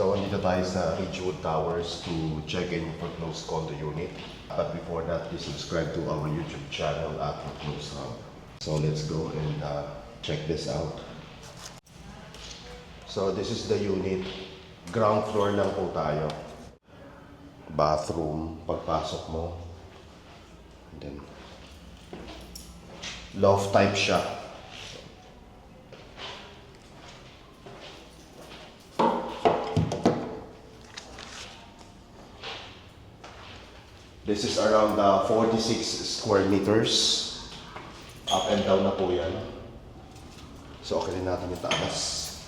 So, andito tayo sa Ridgewood Towers to check in Footloose condo unit. But before that, please subscribe to our YouTube channel at Footloose Hub. So, let's go and check this out. So, this is the unit. Ground floor lang po tayo. Bathroom, pagpasok mo. And then, loft type siya. This is around 46 square meters. Up and down na po yan. So, okay rin natin yung taas.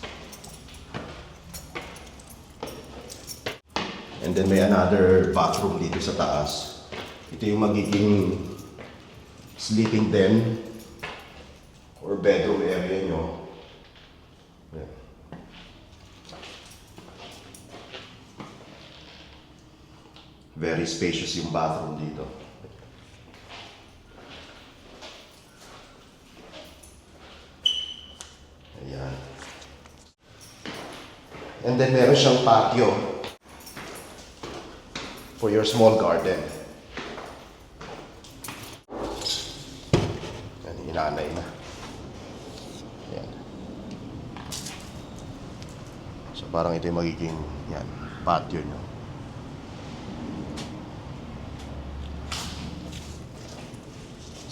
And then may another bathroom dito sa taas. Ito yung magiging sleeping den or bedroom area nyo. Yan. Very spacious yung bathroom dito. Ayan. And then meron siyang patio for your small garden. Yan, inanay na. Yan. So parang ito yung magiging yan, patio nyo.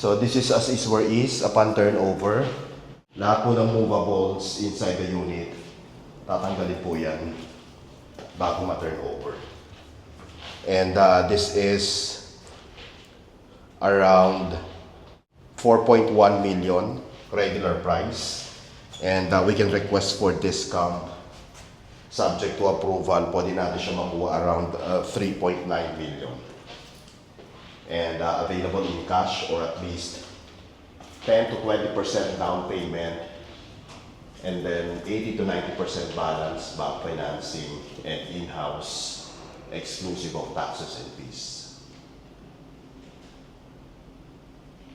So this is as is where is upon turnover. Lahat po ng movables inside the unit, tatanggalin po yan bago ma-turnover. And this is around 4.1 million regular price. And we can request for discount subject to approval. Pwede natin siya makuha around 3.9 million. And available in cash or at least 10 to 20% down payment, and then 80 to 90% balance back financing and in-house exclusive of taxes and fees.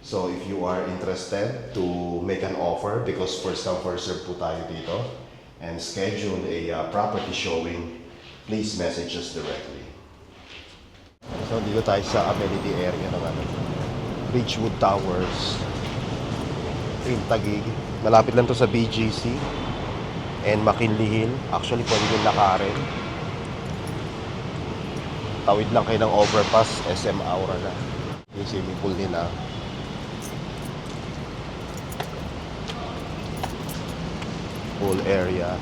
So if you are interested to make an offer, because first come first serve po tayo dito, and schedule a property showing, please message us directly. So dito tayo sa amenity area ng Ridgewood Towers in Taguig. Malapit lang to sa BGC and McKinley Hill. Actually pwede din lakarin. Tawid lang kayo ng overpass, SM Aura na. Yung swimming pool nila. Pool area.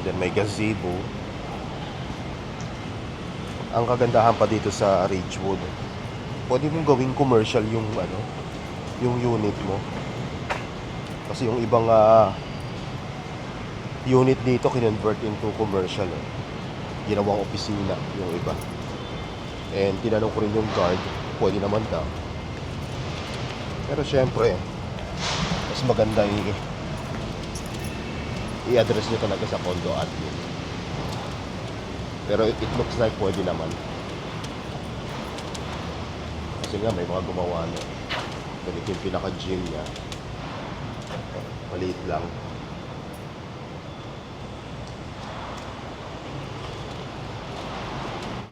Then may gazebo. Ang kagandahan pa dito sa Ridgewood, pwede mong gawing commercial yung yung unit mo. Kasi yung ibang unit dito kinonvert into commercial. Ginawang opisina yung iba. And tinanong ko rin yung guard, pwede naman daw. Pero syempre, mas maganda i-address nyo talaga sa condo admin. Pero it looks like pwede naman. Kasi nga may mga gumawa na. Ganito yung pinaka-gym niya. Maliit lang.